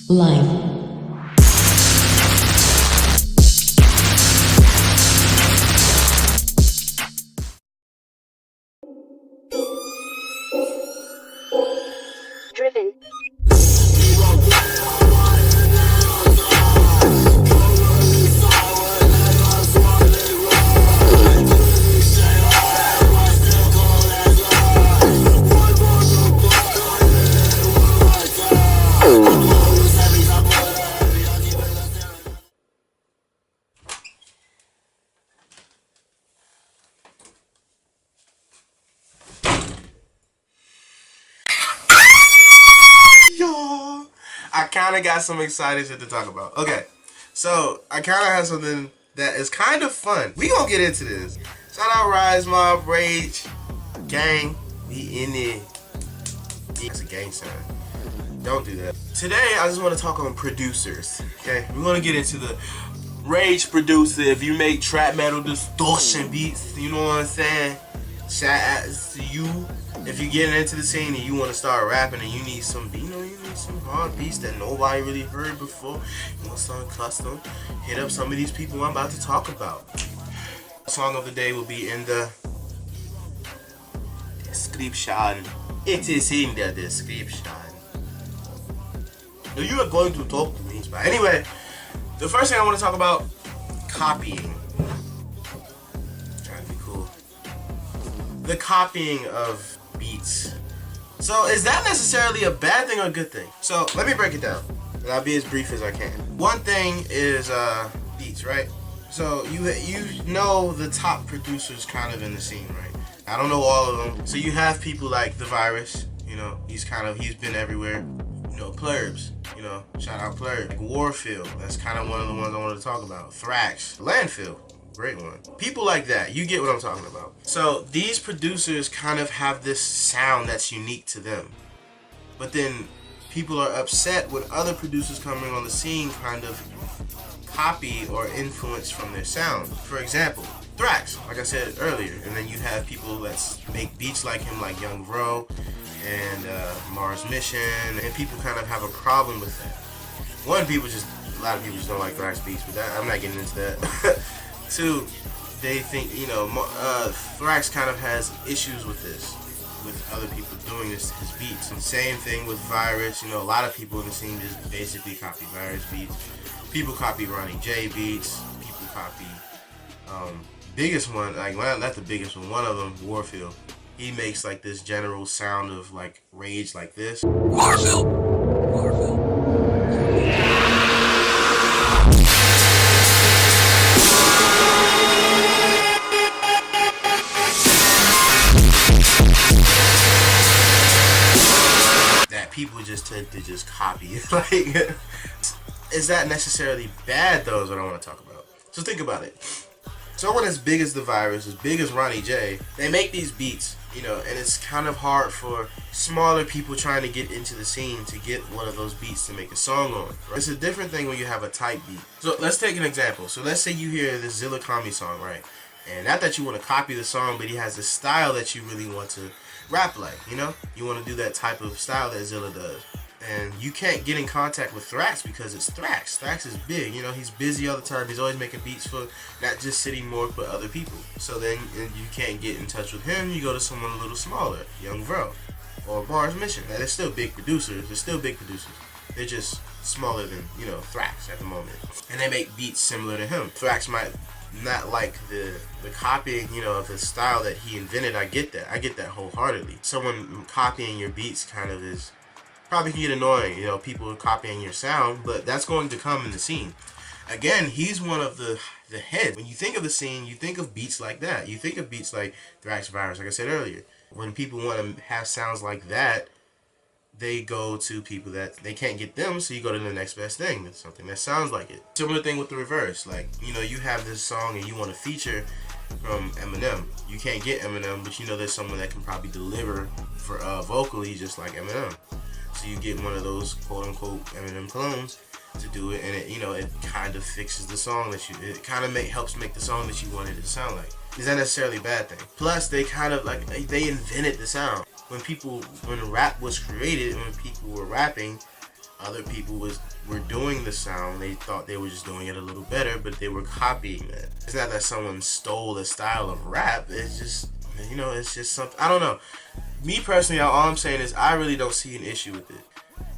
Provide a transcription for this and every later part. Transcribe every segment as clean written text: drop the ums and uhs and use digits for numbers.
Live. Driven. I kind of got some exciting shit to talk about. Okay, so I kind of have something that is kind of fun. We gonna get into this. Shout out Rise Mob, Rage, Gang. We in there. It's a gang sign. Don't do that. Today, I just want to talk on producers. Okay, we're gonna get into the Rage producer. If you make trap metal distortion beats, you know what I'm saying? Shout out to you. If you're getting into the scene and you want to start rapping and you need some, you need some hard beats that nobody really heard before, you want something custom, hit up some of these people I'm about to talk about. The song of the day will be in the description. It is in the description. Now you are going to talk to me. But anyway, the first thing I want to talk about, copying. Trying to be cool. The copying of beats. So is that necessarily a bad thing or a good thing? So let me break it down, and I'll be as brief as I can. One thing is beats, right? So you know the top producers kind of in the scene, right? I don't know all of them. So you have people like the Virus, he's been everywhere. Plurbs, shout out Plurbs. Like Warfill, that's kind of one of the ones I wanted to talk about. Fxkuto, Landfill, great one. People like that, you get what I'm talking about. So these producers kind of have this sound that's unique to them. But then people are upset with other producers coming on the scene kind of copy or influence from their sound. For example, Thrax, like I said earlier. And then you have people that make beats like him, like Young Bro and Mars Mission. And people kind of have a problem with that. A lot of people just don't like Thrax beats, but I'm not getting into that. Two, they think, Thrax kind of has issues with this, with other people doing his beats. And same thing with Virus, a lot of people in the scene just basically copy Virus beats. People copy Ronnie J beats, people copy, biggest one, like, well, not the biggest one, one of them, Warfill. He makes like this general sound of like rage like this. Warfill! Warfill. People just tend to just copy it. Like, is that necessarily bad though, is what I want to talk about. So think about it. Someone as big as the Virus, as big as Ronnie J, they make these beats, and it's kind of hard for smaller people trying to get into the scene to get one of those beats to make a song on. Right? It's a different thing when you have a type beat. So let's take an example. So let's say you hear this Zilla Kami song, right? And not that you want to copy the song, but he has a style that you really want to rap like, you want to do that type of style that Zilla does. And you can't get in contact with Thrax because it's Thrax. Thrax is big, he's busy all the time. He's always making beats for not just City Morgue, but other people. So then you can't get in touch with him. You go to someone a little smaller, Young Bro or Mars Mission. Now, they're still big producers. They're just smaller than, Thrax at the moment. And they make beats similar to him. Thrax might not like the copying, of the style that he invented. I get that wholeheartedly. Someone copying your beats kind of is probably can get annoying, people are copying your sound, but that's going to come in the scene. Again, he's one of the heads. When you think of the scene, you think of beats like that. You think of beats like Thrax, Virus, like I said earlier. When people want to have sounds like that, they go to people that they can't get them, so you go to the next best thing, something that sounds like it. Similar thing with the reverse. Like, you have this song and you want to feature from Eminem. You can't get Eminem, but there's someone that can probably deliver for vocally just like Eminem. So you get one of those quote-unquote Eminem clones to do it, and it kind of fixes the song that it kind of helps make the song that you wanted it to sound like. Is that necessarily a bad thing? Plus, they kind of they invented the sound. When rap was created, when people were rapping, other people were doing the sound. They thought they were just doing it a little better, but they were copying that. It's not that someone stole a style of rap. It's just, you know, it's just something. I don't know. Me personally, all I'm saying is I really don't see an issue with it.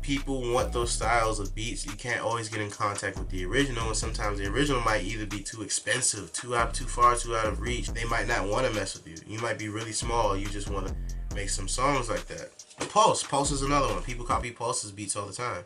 People want those styles of beats. You can't always get in contact with the original, and sometimes the original might either be too expensive, too far out of reach. They might not want to mess with you. You might be really small. You just want to make some songs like that. Pulse is another one. People copy Pulse's beats all the time.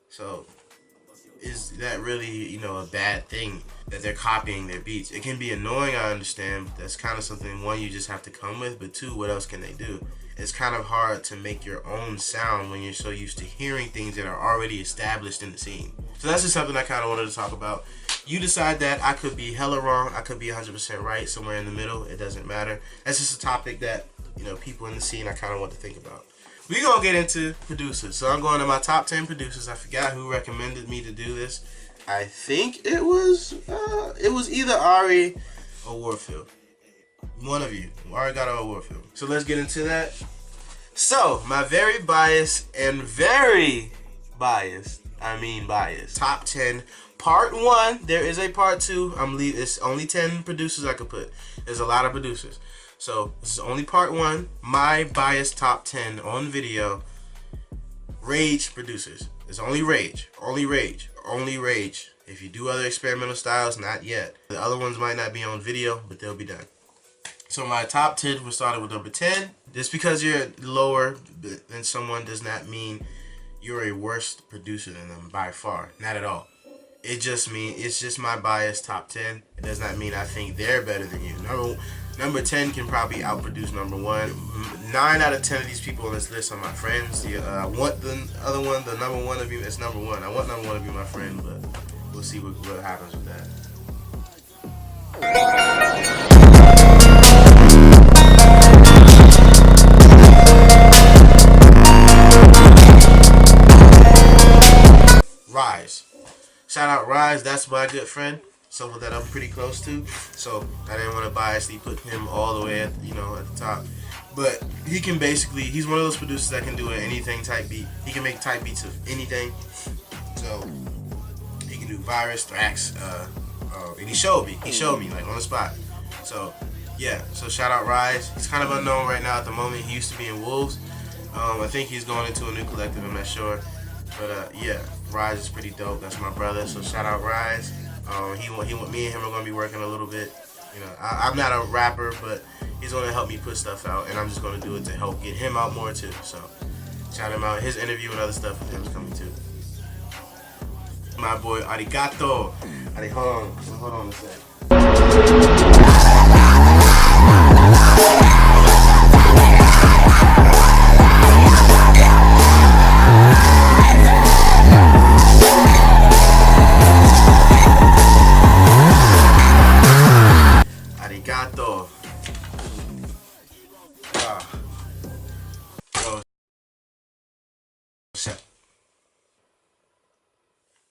So is that really, you know, a bad thing that they're copying their beats? It can be annoying, I understand, but that's kind of something, one, you just have to come with, but two, what else can they do? It's kind of hard to make your own sound when you're so used to hearing things that are already established in the scene. So that's just something I kind of wanted to talk about. You decide that. I could be hella wrong. I could be 100% right, somewhere in the middle. It doesn't matter. That's just a topic that, you know, people in the scene I kind of want to think about. We're going to get into producers. So I'm going to my top 10 producers. I forgot who recommended me to do this. I think it was either Ari or Warfill. One of you. Arigatou or Warfill. So let's get into that. So, my very biased and very biased, top 10. Part 1. There is a part 2. It's only 10 producers I could put. There's a lot of producers. So, this is only part 1. My biased top 10 on video. Rage producers. It's only Rage. Only Rage. Only Rage. If you do other experimental styles, not yet. The other ones might not be on video, but they'll be done. So my top 10, we started with number 10. Just because you're lower than someone does not mean you're a worse producer than them by far. Not at all. It just means, it's just my biased top 10. It does not mean I think they're better than you. Number 10 can probably outproduce number 1. 9 out of 10 of these people on this list are my friends. I want the other one, the number 1 to be, it's number 1. I want number 1 to be my friend, but we'll see what happens with that. Rise. Shout out Rise, that's my good friend. Someone that I'm pretty close to. So I didn't want to biasly put him all the way at, you know, at the top. But he can basically, he's one of those producers that can do an anything type beat. He can make type beats of anything. So he can do Virus, Thrax, and he showed me like on the spot. So yeah, so shout out Rise. He's kind of unknown right now at the moment. He used to be in Wolves. I think he's going into a new collective, I'm not sure. But yeah, Rise is pretty dope. That's my brother. So shout out Rise. Me and him are gonna be working a little bit. You know, I'm not a rapper, but he's gonna help me put stuff out, and I'm just gonna do it to help get him out more too. So shout him out. His interview and other stuff with him is coming too. My boy Arigatou. Hold on a sec. Arigatou.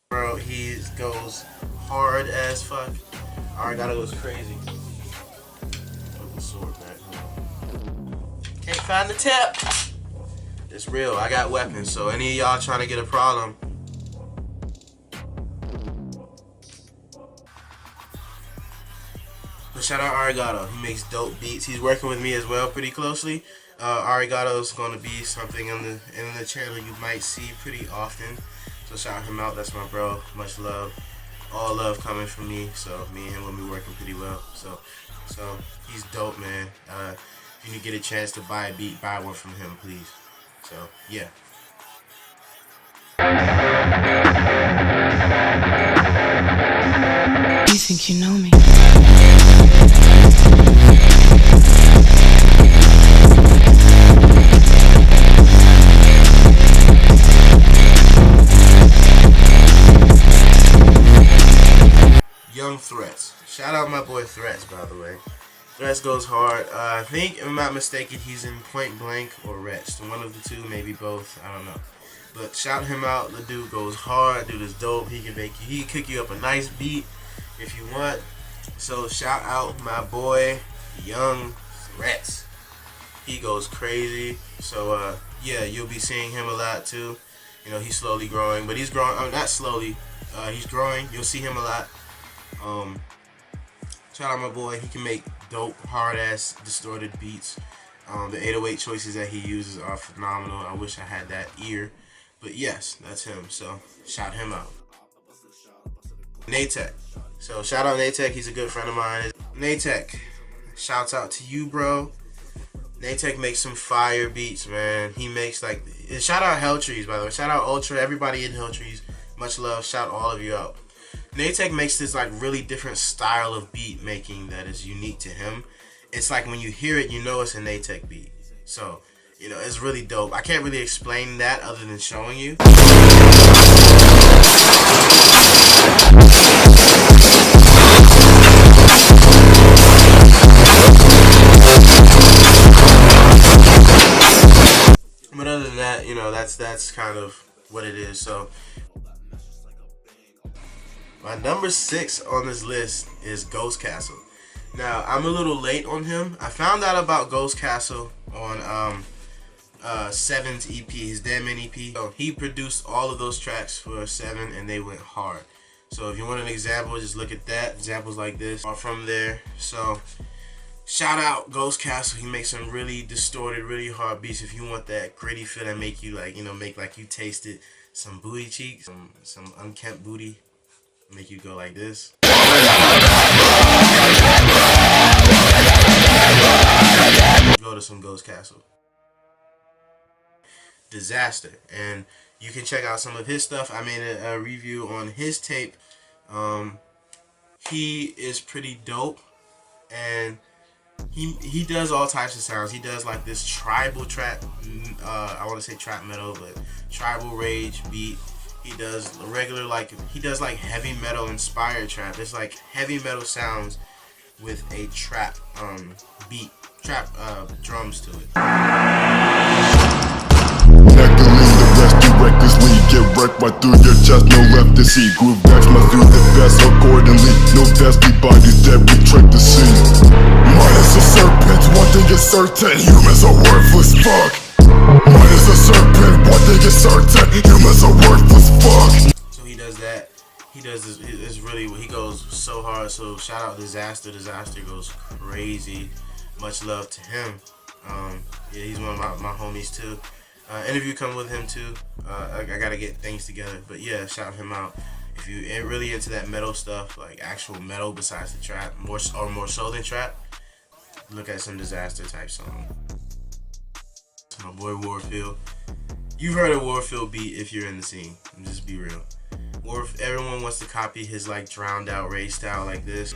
Bro, he goes hard as fuck. Arigatou goes crazy. Put the sword back. Can't find the tap. It's real. I got weapons, so any of y'all trying to get a problem, but shout out Arigatou. He makes dope beats. He's working with me as well pretty closely. Arigatou is going to be something in the channel you might see pretty often. So shout him out. That's my bro. Much love. All love coming from me. So me and him will be working pretty well. So he's dope, man. If you get a chance to buy a beat, buy one from him, please. So yeah. You think you know me? Young Threats. Shout out my boy Threats, by the way. Threats goes hard. I think, if I'm not mistaken, he's in Point Blank or Rest. One of the two, maybe both. I don't know. But shout him out. The dude goes hard. Dude is dope. He can cook you up a nice beat if you want. So shout out my boy Young Threats. He goes crazy. So yeah, you'll be seeing him a lot too. You know, he's slowly growing, but he's growing. Not slowly. He's growing. You'll see him a lot. Shout out my boy. He can make dope, hard ass, distorted beats. The 808 choices that he uses are phenomenal. I wish I had that ear, but yes, that's him. So shout him out. Natec. So shout out Natec. He's a good friend of mine. Natec, shouts out to you, bro. Natec makes some fire beats, man. He makes like, shout out Helltrees, by the way. Shout out Ultra, everybody in Helltrees. Much love. Shout all of you out. Natec makes this like really different style of beat making that is unique to him. It's like when you hear it, you know it's a Natec beat. So, you know, it's really dope. I can't really explain that other than showing you. But other than that, you know, that's kind of what it is. So my number 6 on this list is Ghost Castle. Now, I'm a little late on him. I found out about Ghost Castle on Seven's EP, his Damn Man EP. So he produced all of those tracks for Seven, and they went hard. So if you want an example, just look at that. Examples like this are from there. So shout out Ghost Castle. He makes some really distorted, really hard beats. If you want that gritty feel that make you like, you know, make like you tasted some booty cheeks, some unkempt booty. Make you go like this. Go to some Ghost Castle. Disvstxr, and you can check out some of his stuff. I made a review on his tape. He is pretty dope, and he does all types of sounds. He does like this tribal trap. I want to say trap metal, but tribal rage beat. He does regular, like, he does like heavy metal inspired trap. It's like heavy metal sounds with a trap beat, trap drums to it. Echoing the rest directors when you get wrecked right through your chest, no left to see. Groove backs must do the best accordingly. No dusty bodies that retract the scene. Minus the serpents, one thing is certain, humans are worthless fuck. Minus a serpent, one thing is certain, humans are worthless fuck. So he does that. He does this, it's really, he goes so hard. So shout out Disvstxr. Disvstxr goes crazy. Much love to him. Yeah, he's one of my homies too. Interview coming with him too. I gotta get things together. But yeah, shout him out. If you're really into that metal stuff, like actual metal besides the trap, more so than trap, look at some Disvstxr type song. My boy Warfill. You've heard a Warfill beat if you're in the scene. Just be real. Everyone wants to copy his like drowned out rage style like this.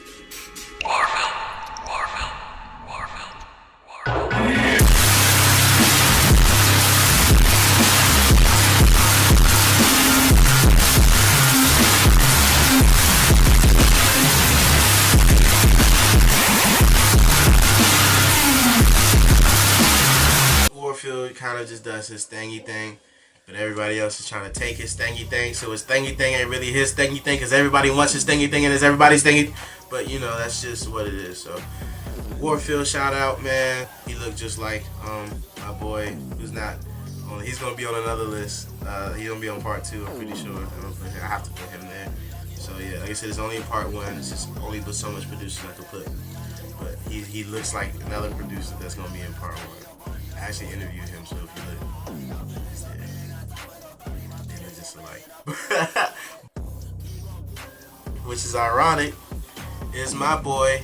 Warfill. Warfill kind of just does his thingy thing, but everybody else is trying to take his thingy thing, so his thingy thing ain't really his thingy thing because everybody wants his thingy thing and it's everybody's thingy. But you know, that's just what it is. So Warfill, shout out, man. He looked just like my boy, who's not on. He's gonna be on another list. He's gonna be on part 2. I'm pretty sure. I have to put him there. So yeah, like I said, it's only in part 1. It's just only but so much producers I could put. But he looks like another producer that's gonna be in part 1. I actually interviewed him, so if you look, they look just alike. Which is ironic, is my boy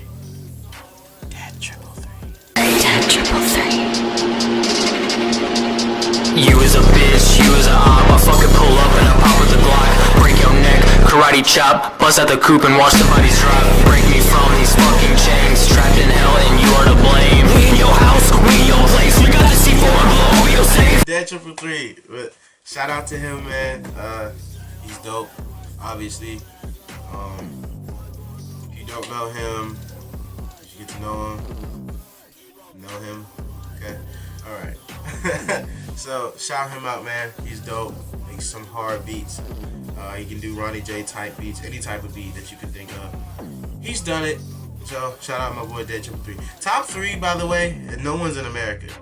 You is a bitch, you is a op. I fucking pull up and I pop with the Glock. Break your neck, karate chop. Bust out the coupe and watch the bodies drop. Break me from these fucking chains. Trapped in hell and you are to blame. We in your house, we in your place. We got the C4 below, we don't save. Dead 333. But shout out to him, man. He's dope, obviously. If you don't know him, you should get to know him. Know him? Okay. Alright. So shout him out, man. He's dope. Makes some hard beats. He can do Ronnie J type beats, any type of beat that you can think of. He's done it. So shout out my boy Dead 333. Top 3, by the way, and no one's in America.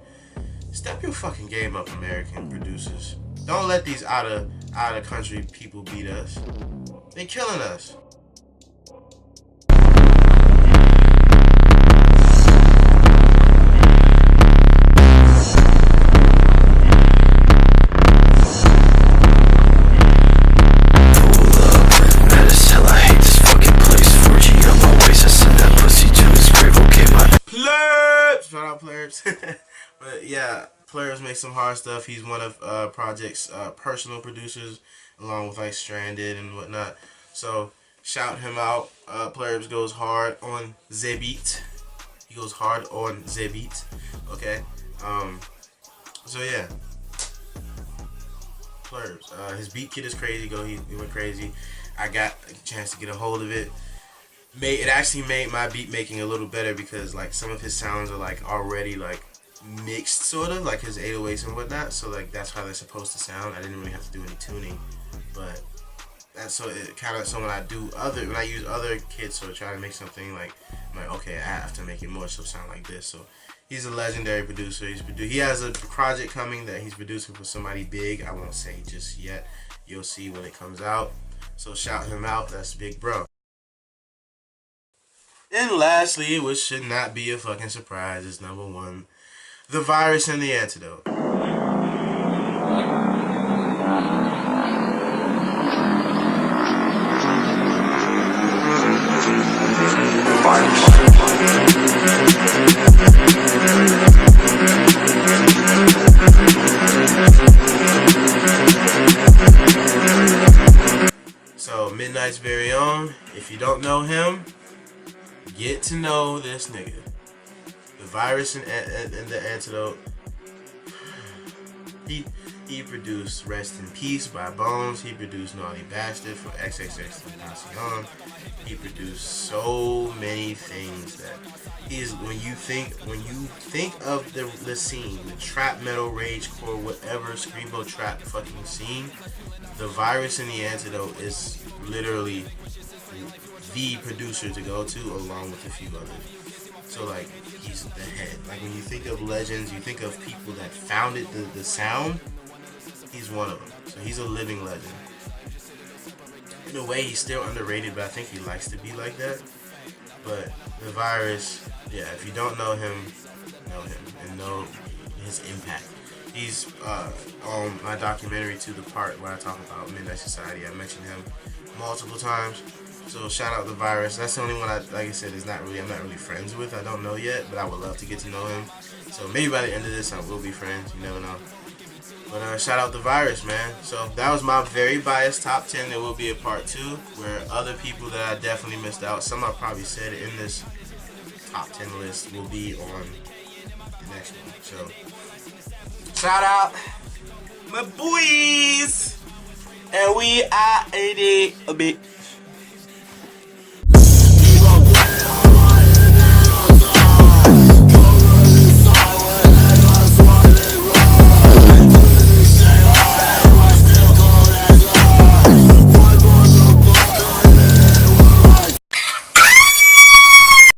Step your fucking game up, American producers. Don't let these out of country people beat us. They killing us. Plurbs! Shout out Plurbs. But yeah, Plurbs makes some hard stuff. He's one of Project's personal producers, along with like Stranded and whatnot. So shout him out. Plurbs goes hard on the beat. He goes hard on the beat. Okay. So yeah. Plurbs. His beat kit is crazy. He went crazy. I got a chance to get a hold of it. It actually made my beat making a little better because like some of his sounds are like already like mixed, sort of like his 808s and whatnot. So like that's how they're supposed to sound. I didn't really have to do any tuning, but that's so it kind of, so when I use other kits or try to make something like I'm like, okay, I have to make it more so sound like this. So he's a legendary producer. He has a project coming that he's producing for somebody big. I won't say just yet. You'll see when it comes out. So shout him out. That's big bro. And lastly, which should not be a fucking surprise, is number 1, The Virus and the Antidote. So, Midnight's very own, if you don't know him, get to know this nigga. The Virus and the Antidote. He produced Rest in Peace by Bones. He produced Naughty Bastard for XXXTentacion. He produced so many things that when you think of the scene, the trap metal, ragecore, whatever screamo trap fucking scene, The Virus and the Antidote is literally the producer to go to, along with a few others. So like, he's the head. Like when you think of legends, you think of people that founded the sound. He's one of them. So he's a living legend. In a way, he's still underrated, but I think he likes to be like that. But The Virus, yeah, if you don't know him and know his impact. He's on my documentary to the part where I talk about Midnight Society. I mentioned him multiple times. So shout out The Virus. That's the only one like I said, I'm not really friends with. I don't know yet, but I would love to get to know him. So maybe by the end of this, I will be friends. You never know. But shout out The Virus, man. So that was my very biased top 10. There will be a part 2 where other people that I definitely missed out, some I probably said in this top 10 list, will be on the next one. So shout out my boys, and we are a bit.